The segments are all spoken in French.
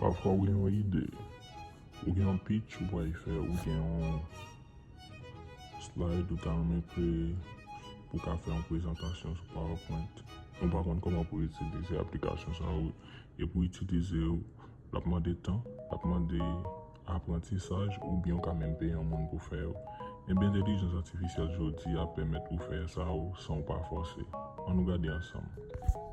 Parfois, ou gen yon ide, ou gen yon pitch ou pa y fe, ou gen yon slide ou ta mette pou ka fe yon prezentasyon sou PowerPoint. On pa kon koman pou itilize aplikasyon sa ou, e pou itilize ou, la pman de tan, la pman de apprentissaj ou bien ka men pe yon moun pou fe ou. E ben intelligence artificielle jodi a permet ou fe sa ou san pa force. On nou gade ansam.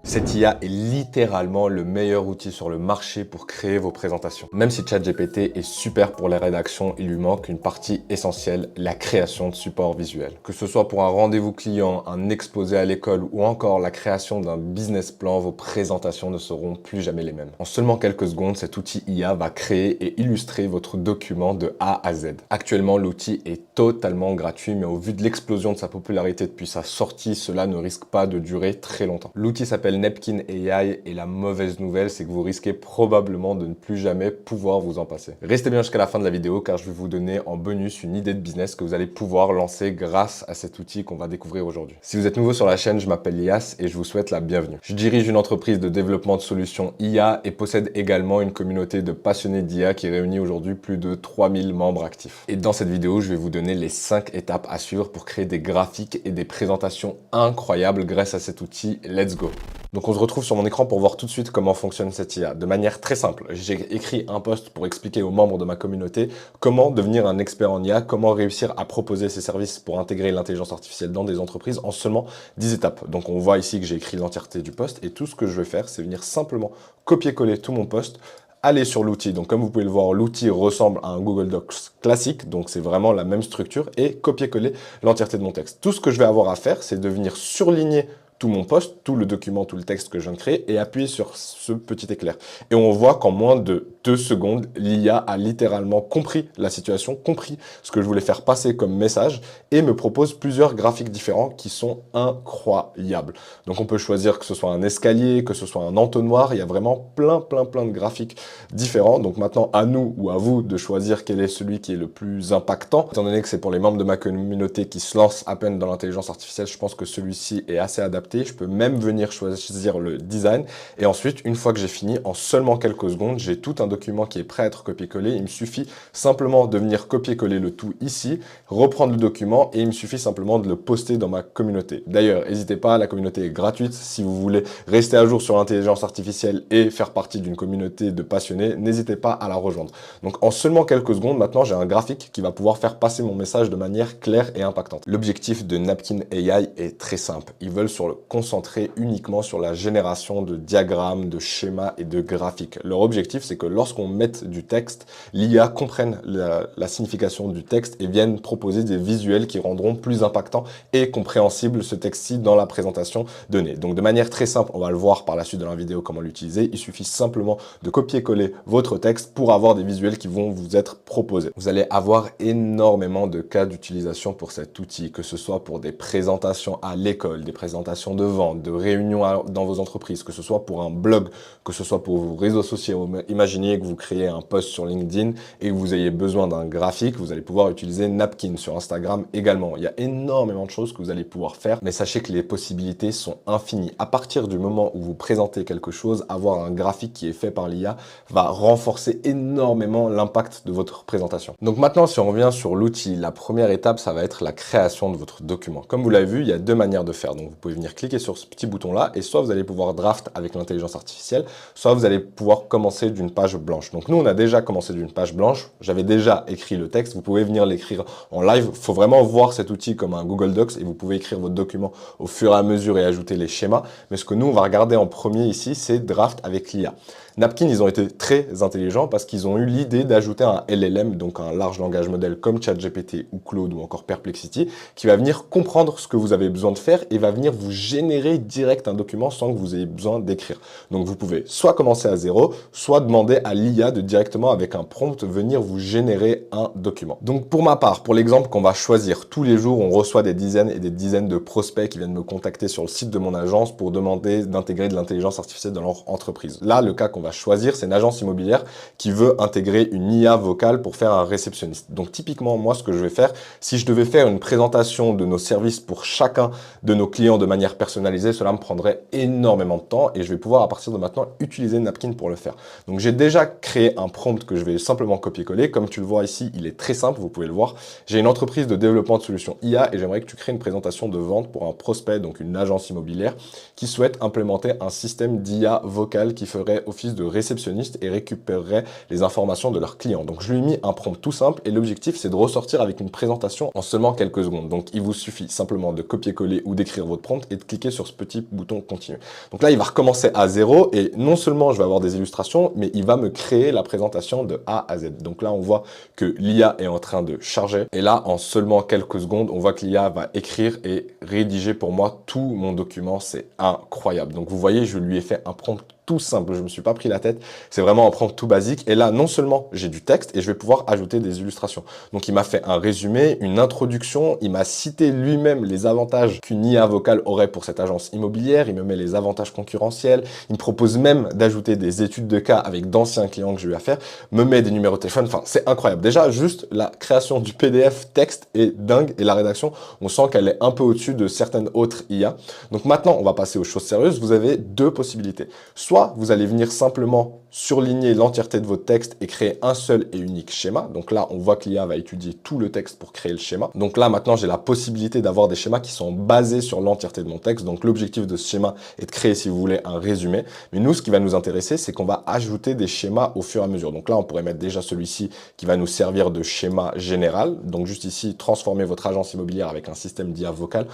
Cette IA est littéralement le meilleur outil sur le marché pour créer vos présentations. Même si ChatGPT est super pour les rédactions, il lui manque une partie essentielle, la création de supports visuels. Que ce soit pour un rendez-vous client, un exposé à l'école ou encore la création d'un business plan, vos présentations ne seront plus jamais les mêmes. En seulement quelques secondes, cet outil IA va créer et illustrer votre document de A à Z. Actuellement, l'outil est totalement gratuit, mais au vu de l'explosion de sa popularité depuis sa sortie, cela ne risque pas de durer très longtemps. L'outil s'appelle Napkin AI et la mauvaise nouvelle, c'est que vous risquez probablement de ne plus jamais pouvoir vous en passer. Restez bien jusqu'à la fin de la vidéo car je vais vous donner en bonus une idée de business que vous allez pouvoir lancer grâce à cet outil qu'on va découvrir aujourd'hui. Si vous êtes nouveau sur la chaîne, je m'appelle Lias et je vous souhaite la bienvenue. Je dirige une entreprise de développement de solutions IA et possède également une communauté de passionnés d'IA qui réunit aujourd'hui plus de 3000 membres actifs. Et dans cette vidéo, je vais vous donner les 5 étapes à suivre pour créer des graphiques et des présentations incroyables grâce à cet outil. Let's go! Donc on se retrouve sur mon écran pour voir tout de suite comment fonctionne cette IA. De manière très simple, j'ai écrit un post pour expliquer aux membres de ma communauté comment devenir un expert en IA, comment réussir à proposer ces services pour intégrer l'intelligence artificielle dans des entreprises en seulement 10 étapes. Donc on voit ici que j'ai écrit l'entièreté du post et tout ce que je vais faire, c'est venir simplement copier-coller tout mon post, aller sur l'outil. Donc comme vous pouvez le voir, l'outil ressemble à un Google Docs classique, donc c'est vraiment la même structure et copier-coller l'entièreté de mon texte. Tout ce que je vais avoir à faire, c'est de venir surligner tout mon post, tout le document, tout le texte que je viens de créer et appuyer sur ce petit éclair. Et on voit qu'en moins de 2 secondes, l'IA a littéralement compris la situation, compris ce que je voulais faire passer comme message et me propose plusieurs graphiques différents qui sont incroyables. Donc on peut choisir que ce soit un escalier, que ce soit un entonnoir, il y a vraiment plein de graphiques différents. Donc maintenant à nous ou à vous de choisir quel est celui qui est le plus impactant. Étant donné que c'est pour les membres de ma communauté qui se lancent à peine dans l'intelligence artificielle, je pense que celui-ci est assez adapté. Je peux même venir choisir le design et ensuite, une fois que j'ai fini, en seulement quelques secondes, j'ai tout un document qui est prêt à être copié-collé. Il me suffit simplement de venir copier-coller le tout ici, reprendre le document et il me suffit simplement de le poster dans ma communauté. D'ailleurs, n'hésitez pas, la communauté est gratuite. Si vous voulez rester à jour sur l'intelligence artificielle et faire partie d'une communauté de passionnés, n'hésitez pas à la rejoindre. Donc en seulement quelques secondes, maintenant, j'ai un graphique qui va pouvoir faire passer mon message de manière claire et impactante. L'objectif de Napkin AI est très simple. Ils veulent concentrer uniquement sur la génération de diagrammes, de schémas et de graphiques. Leur objectif, c'est que lorsqu'on mette du texte, l'IA comprenne la signification du texte et vienne proposer des visuels qui rendront plus impactant et compréhensible ce texte-ci dans la présentation donnée. Donc de manière très simple, on va le voir par la suite de la vidéo comment l'utiliser. Il suffit simplement de copier-coller votre texte pour avoir des visuels qui vont vous être proposés. Vous allez avoir énormément de cas d'utilisation pour cet outil, que ce soit pour des présentations à l'école, des présentations de vente, de réunions dans vos entreprises, que ce soit pour un blog, que ce soit pour vos réseaux sociaux. Imaginez que vous créez un post sur LinkedIn et que vous ayez besoin d'un graphique, vous allez pouvoir utiliser Napkin sur Instagram également. Il y a énormément de choses que vous allez pouvoir faire, mais sachez que les possibilités sont infinies. À partir du moment où vous présentez quelque chose, avoir un graphique qui est fait par l'IA va renforcer énormément l'impact de votre présentation. Donc maintenant, si on revient sur l'outil, la première étape, ça va être la création de votre document. Comme vous l'avez vu, il y a 2 manières de faire. Donc vous pouvez venir cliquer sur ce petit bouton là et soit vous allez pouvoir draft avec l'intelligence artificielle, soit vous allez pouvoir commencer d'une page blanche. Donc nous on a déjà commencé d'une page blanche, j'avais déjà écrit le texte, vous pouvez venir l'écrire en live. Il faut vraiment voir cet outil comme un Google Docs et vous pouvez écrire votre document au fur et à mesure et ajouter les schémas. Mais ce que nous on va regarder en premier ici, c'est draft avec l'IA. Napkin, ils ont été très intelligents parce qu'ils ont eu l'idée d'ajouter un LLM, donc un large langage modèle comme ChatGPT ou Claude ou encore Perplexity, qui va venir comprendre ce que vous avez besoin de faire et va venir vous générer direct un document sans que vous ayez besoin d'écrire. Donc vous pouvez soit commencer à zéro, soit demander à l'IA de directement avec un prompt venir vous générer un document. Donc pour ma part, pour l'exemple qu'on va choisir, tous les jours on reçoit des dizaines et des dizaines de prospects qui viennent me contacter sur le site de mon agence pour demander d'intégrer de l'intelligence artificielle dans leur entreprise. Là, le cas qu'on va choisir, c'est une agence immobilière qui veut intégrer une IA vocale pour faire un réceptionniste. Donc typiquement, moi, ce que je vais faire, si je devais faire une présentation de nos services pour chacun de nos clients de manière personnalisée, cela me prendrait énormément de temps et je vais pouvoir à partir de maintenant utiliser Napkin pour le faire. Donc j'ai déjà déjà créé un prompt que je vais simplement copier-coller. Comme tu le vois ici, il est très simple, vous pouvez le voir. J'ai une entreprise de développement de solutions IA et j'aimerais que tu crées une présentation de vente pour un prospect, donc une agence immobilière, qui souhaite implémenter un système d'IA vocal qui ferait office de réceptionniste et récupérerait les informations de leurs clients. Donc je lui ai mis un prompt tout simple et l'objectif c'est de ressortir avec une présentation en seulement quelques secondes. Donc il vous suffit simplement de copier-coller ou d'écrire votre prompt et de cliquer sur ce petit bouton continue. Donc là il va recommencer à zéro et non seulement je vais avoir des illustrations, mais il va me créer la présentation de A à Z. Donc là on voit que l'IA est en train de charger et là en seulement quelques secondes on voit que l'IA va écrire et rédiger pour moi tout mon document. C'est incroyable. Donc vous voyez, je lui ai fait un prompt tout simple, je me suis pas pris la tête, c'est vraiment un prompt tout basique. Et là, non seulement j'ai du texte et je vais pouvoir ajouter des illustrations. Donc il m'a fait un résumé, une introduction, il m'a cité lui-même les avantages qu'une IA vocale aurait pour cette agence immobilière, il me met les avantages concurrentiels, il me propose même d'ajouter des études de cas avec d'anciens clients que j'ai eu à faire, me met des numéros de téléphone, enfin c'est incroyable. Déjà, juste la création du PDF texte est dingue et la rédaction, on sent qu'elle est un peu au-dessus de certaines autres IA. Donc maintenant, on va passer aux choses sérieuses. Vous avez deux possibilités. Soit vous allez venir simplement surligner l'entièreté de votre texte et créer un seul et unique schéma. Donc là, on voit que l'IA va étudier tout le texte pour créer le schéma. Donc là, maintenant, j'ai la possibilité d'avoir des schémas qui sont basés sur l'entièreté de mon texte. Donc l'objectif de ce schéma est de créer, si vous voulez, un résumé. Mais nous, ce qui va nous intéresser, c'est qu'on va ajouter des schémas au fur et à mesure. Donc là, on pourrait mettre déjà celui-ci qui va nous servir de schéma général. Donc juste ici, transformer votre agence immobilière avec un système d'IA vocal.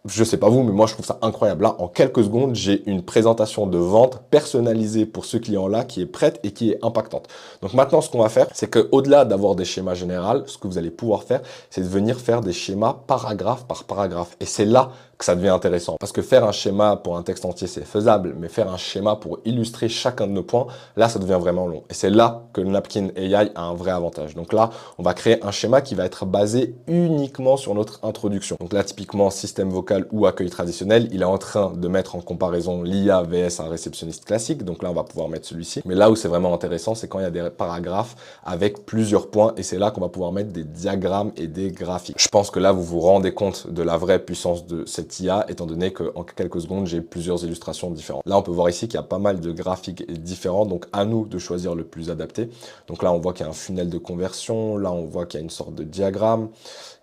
Je sais pas vous, mais moi je trouve ça incroyable. Là, en quelques secondes, j'ai une présentation de vente personnalisée pour ce client-là qui est prête et qui est impactante. Donc maintenant, ce qu'on va faire, c'est que au-delà d'avoir des schémas généraux, ce que vous allez pouvoir faire, c'est de venir faire des schémas paragraphe par paragraphe. Et c'est là que ça devient intéressant. Parce que faire un schéma pour un texte entier, c'est faisable, mais faire un schéma pour illustrer chacun de nos points, là, ça devient vraiment long. Et c'est là que le Napkin AI a un vrai avantage. Donc là, on va créer un schéma qui va être basé uniquement sur notre introduction. Donc là, typiquement, système vocal ou accueil traditionnel, il est en train de mettre en comparaison l'IA vs un réceptionniste classique. Donc là, on va pouvoir mettre celui-ci. Mais là où c'est vraiment intéressant, c'est quand il y a des paragraphes avec plusieurs points. Et c'est là qu'on va pouvoir mettre des diagrammes et des graphiques. Je pense que là, vous vous rendez compte de la vraie puissance de cette IA, étant donné qu'en quelques secondes, j'ai plusieurs illustrations différentes. Là, on peut voir ici qu'il y a pas mal de graphiques différents, donc à nous de choisir le plus adapté. Donc là, on voit qu'il y a un funnel de conversion, là, on voit qu'il y a une sorte de diagramme.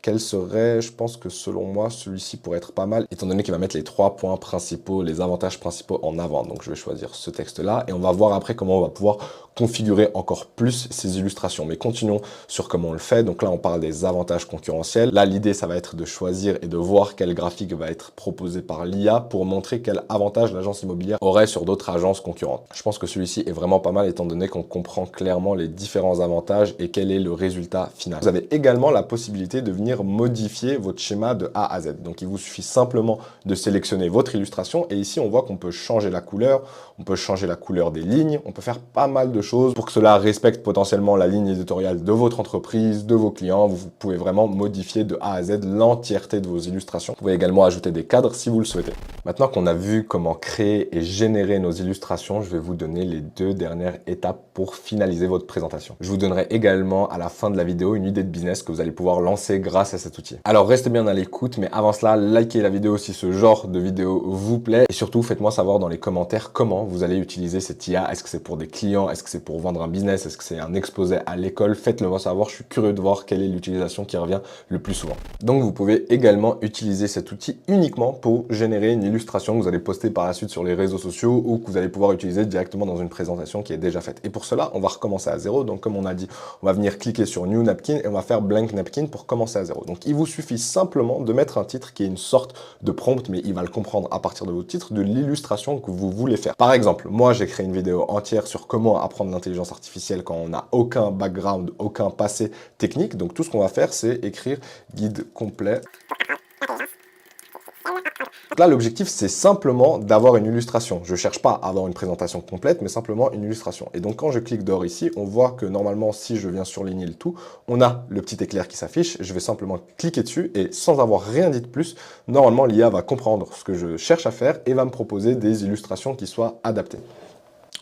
Quel serait, je pense que selon moi, celui-ci pourrait être pas mal, étant donné qu'il va mettre les 3 points principaux, les avantages principaux en avant. Donc je vais choisir ce texte-là et on va voir après comment on va pouvoir configurer encore plus ces illustrations. Mais continuons sur comment on le fait. Donc là, on parle des avantages concurrentiels. Là, l'idée, ça va être de choisir et de voir quel graphique va être proposé par l'IA pour montrer quel avantage l'agence immobilière aurait sur d'autres agences concurrentes. Je pense que celui-ci est vraiment pas mal, étant donné qu'on comprend clairement les différents avantages et quel est le résultat final. Vous avez également la possibilité de venir modifier votre schéma de A à Z. Donc, il vous suffit simplement de sélectionner votre illustration et ici, on voit qu'on peut changer la couleur, on peut changer la couleur des lignes, on peut faire pas mal de choses pour que cela respecte potentiellement la ligne éditoriale de votre entreprise, de vos clients. Vous pouvez vraiment modifier de A à Z l'entièreté de vos illustrations. Vous pouvez également ajouter des cadres si vous le souhaitez. Maintenant qu'on a vu comment créer et générer nos illustrations, je vais vous donner les 2 dernières étapes pour finaliser votre présentation. Je vous donnerai également à la fin de la vidéo une idée de business que vous allez pouvoir lancer grâce à cet outil. Alors restez bien à l'écoute, mais avant cela, likez la vidéo si ce genre de vidéo vous plaît et surtout faites-moi savoir dans les commentaires comment vous allez utiliser cette IA. Est-ce que c'est pour des clients? Est-ce que c'est pour vendre un business? Est-ce que c'est un exposé à l'école? Faites-le moi savoir, je suis curieux de voir quelle est l'utilisation qui revient le plus souvent. Donc vous pouvez également utiliser cet outil uniquement pour générer une illustration que vous allez poster par la suite sur les réseaux sociaux ou que vous allez pouvoir utiliser directement dans une présentation qui est déjà faite. Et pour cela, on va recommencer à zéro. Donc comme on a dit, on va venir cliquer sur New Napkin et on va faire Blank Napkin pour commencer à zéro. Donc il vous suffit simplement de mettre un titre qui est une sorte de prompt, mais il va le comprendre à partir de votre titre, de l'illustration que vous voulez faire. Par exemple, moi j'ai créé une vidéo entière sur comment apprendre l'intelligence artificielle quand on n'a aucun background, aucun passé technique. Donc tout ce qu'on va faire, c'est écrire guide complet. Là, l'objectif, c'est simplement d'avoir une illustration. Je ne cherche pas à avoir une présentation complète, mais simplement une illustration. Et donc, quand je clique dehors ici, on voit que normalement, si je viens surligner le tout, on a le petit éclair qui s'affiche. Je vais simplement cliquer dessus et sans avoir rien dit de plus, normalement, l'IA va comprendre ce que je cherche à faire et va me proposer des illustrations qui soient adaptées.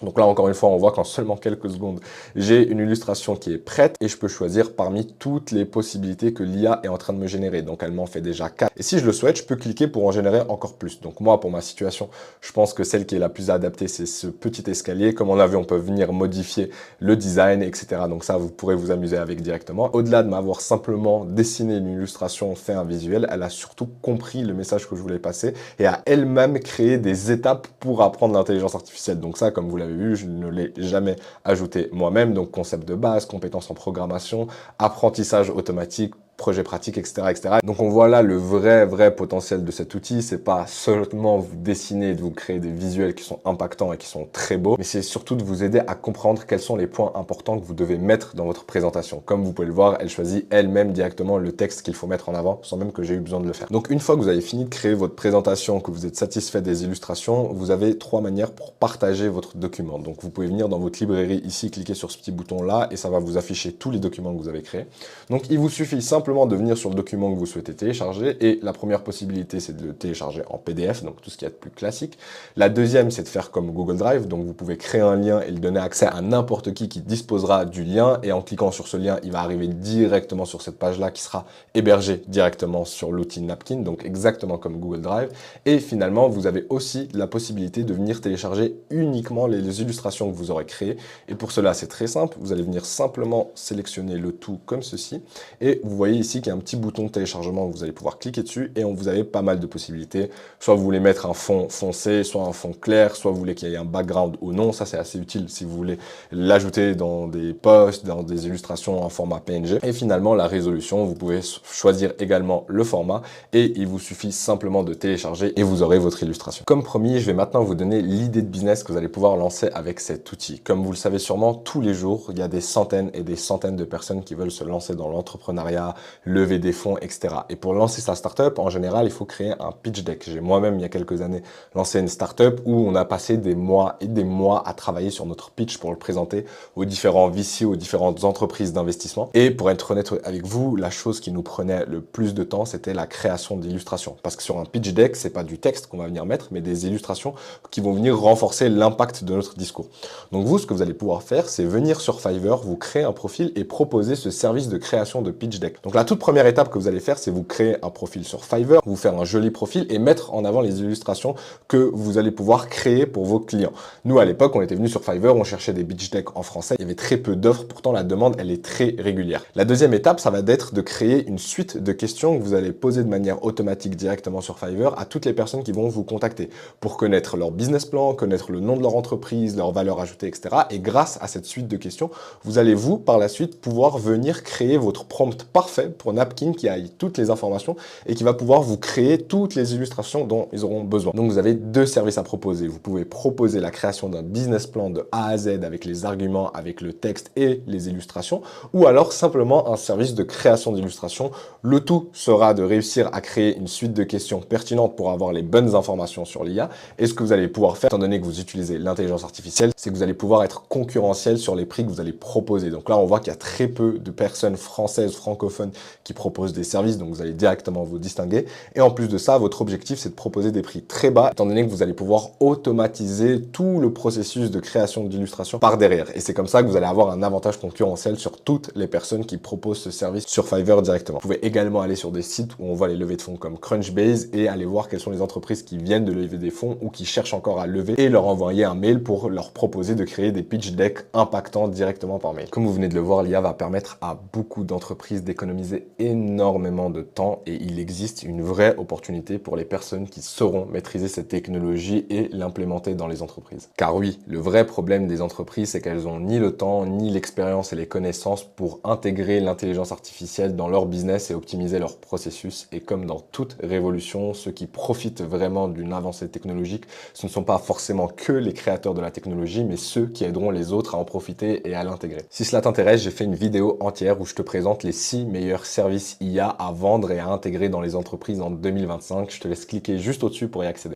Donc là, encore une fois, on voit qu'en seulement quelques secondes, j'ai une illustration qui est prête et je peux choisir parmi toutes les possibilités que l'IA est en train de me générer. Donc elle m'en fait déjà 4. Et si je le souhaite, je peux cliquer pour en générer encore plus. Donc moi, pour ma situation, je pense que celle qui est la plus adaptée, c'est ce petit escalier. Comme on a vu, on peut venir modifier le design, etc. Donc ça, vous pourrez vous amuser avec directement. Au-delà de m'avoir simplement dessiné une illustration, fait un visuel, elle a surtout compris le message que je voulais passer et a elle-même créé des étapes pour apprendre l'intelligence artificielle. Donc ça, comme vous l'avez vu, je ne l'ai jamais ajouté moi-même. Donc concept de base, compétences en programmation, apprentissage automatique, projet pratique, etc., etc. Donc on voit là le vrai potentiel de cet outil. C'est pas seulement vous dessiner et de vous créer des visuels qui sont impactants et qui sont très beaux, mais c'est surtout de vous aider à comprendre quels sont les points importants que vous devez mettre dans votre présentation. Comme vous pouvez le voir, elle choisit elle-même directement le texte qu'il faut mettre en avant, sans même que j'ai eu besoin de le faire. Donc une fois que vous avez fini de créer votre présentation, que vous êtes satisfait des illustrations, vous avez 3 manières pour partager votre document. Donc vous pouvez venir dans votre librairie ici, cliquer sur ce petit bouton là et ça va vous afficher tous les documents que vous avez créés. Donc il vous suffit simplement de venir sur le document que vous souhaitez télécharger et la première possibilité c'est de le télécharger en PDF, donc tout ce qu'il y a de plus classique. La deuxième c'est de faire comme Google Drive, donc vous pouvez créer un lien et le donner accès à n'importe qui disposera du lien et en cliquant sur ce lien il va arriver directement sur cette page là qui sera hébergée directement sur l'outil Napkin, donc exactement comme Google Drive. Et finalement vous avez aussi la possibilité de venir télécharger uniquement les illustrations que vous aurez créées et pour cela c'est très simple, vous allez venir simplement sélectionner le tout comme ceci et vous voyez ici qu'il y a un petit bouton de téléchargement, vous allez pouvoir cliquer dessus et vous avez pas mal de possibilités. Soit vous voulez mettre un fond foncé, soit un fond clair, soit vous voulez qu'il y ait un background ou non. Ça, c'est assez utile si vous voulez l'ajouter dans des posts, dans des illustrations en format PNG. Et finalement, la résolution, vous pouvez choisir également le format et il vous suffit simplement de télécharger et vous aurez votre illustration. Comme promis, je vais maintenant vous donner l'idée de business que vous allez pouvoir lancer avec cet outil. Comme vous le savez sûrement, tous les jours, il y a des centaines et des centaines de personnes qui veulent se lancer dans l'entrepreneuriat, lever des fonds, etc. Et pour lancer sa startup, en général, il faut créer un pitch deck. J'ai moi-même, il y a quelques années, lancé une startup où on a passé des mois et des mois à travailler sur notre pitch pour le présenter aux différents VC, aux différentes entreprises d'investissement. Et pour être honnête avec vous, la chose qui nous prenait le plus de temps, c'était la création d'illustrations. Parce que sur un pitch deck, c'est pas du texte qu'on va venir mettre, mais des illustrations qui vont venir renforcer l'impact de notre discours. Donc vous, ce que vous allez pouvoir faire, c'est venir sur Fiverr, vous créer un profil et proposer ce service de création de pitch deck. Donc la toute première étape que vous allez faire, c'est vous créer un profil sur Fiverr, vous faire un joli profil et mettre en avant les illustrations que vous allez pouvoir créer pour vos clients. Nous, à l'époque, on était venus sur Fiverr, on cherchait des pitch decks en français. Il y avait très peu d'offres, pourtant la demande, elle est très régulière. La deuxième étape, ça va être de créer une suite de questions que vous allez poser de manière automatique directement sur Fiverr à toutes les personnes qui vont vous contacter pour connaître leur business plan, connaître le nom de leur entreprise, leur valeur ajoutée, etc. Et grâce à cette suite de questions, vous allez par la suite pouvoir venir créer votre prompt parfait pour Napkin qui a toutes les informations et qui va pouvoir vous créer toutes les illustrations dont ils auront besoin. Donc vous avez 2 services à proposer. Vous pouvez proposer la création d'un business plan de A à Z avec les arguments, avec le texte et les illustrations, ou alors simplement un service de création d'illustrations. Le tout sera de réussir à créer une suite de questions pertinentes pour avoir les bonnes informations sur l'IA. Et ce que vous allez pouvoir faire, étant donné que vous utilisez l'intelligence artificielle, c'est que vous allez pouvoir être concurrentiel sur les prix que vous allez proposer. Donc là, on voit qu'il y a très peu de personnes françaises, francophones qui proposent des services, donc vous allez directement vous distinguer. Et en plus de ça, votre objectif, c'est de proposer des prix très bas, étant donné que vous allez pouvoir automatiser tout le processus de création d'illustration par derrière. Et c'est comme ça que vous allez avoir un avantage concurrentiel sur toutes les personnes qui proposent ce service sur Fiverr directement. Vous pouvez également aller sur des sites où on voit les levées de fonds comme Crunchbase et aller voir quelles sont les entreprises qui viennent de lever des fonds ou qui cherchent encore à lever et leur envoyer un mail pour leur proposer de créer des pitch decks impactants directement par mail. Comme vous venez de le voir, l'IA va permettre à beaucoup d'entreprises d'économiser énormément de temps et il existe une vraie opportunité pour les personnes qui sauront maîtriser cette technologie et l'implémenter dans les entreprises. Car oui, le vrai problème des entreprises, c'est qu'elles n'ont ni le temps, ni l'expérience et les connaissances pour intégrer l'intelligence artificielle dans leur business et optimiser leur processus. Et comme dans toute révolution, ceux qui profitent vraiment d'une avancée technologique, ce ne sont pas forcément que les créateurs de la technologie, mais ceux qui aideront les autres à en profiter et à l'intégrer. Si cela t'intéresse, j'ai fait une vidéo entière où je te présente les 6 meilleurs services IA à vendre et à intégrer dans les entreprises en 2025. Je te laisse cliquer juste au-dessus pour y accéder.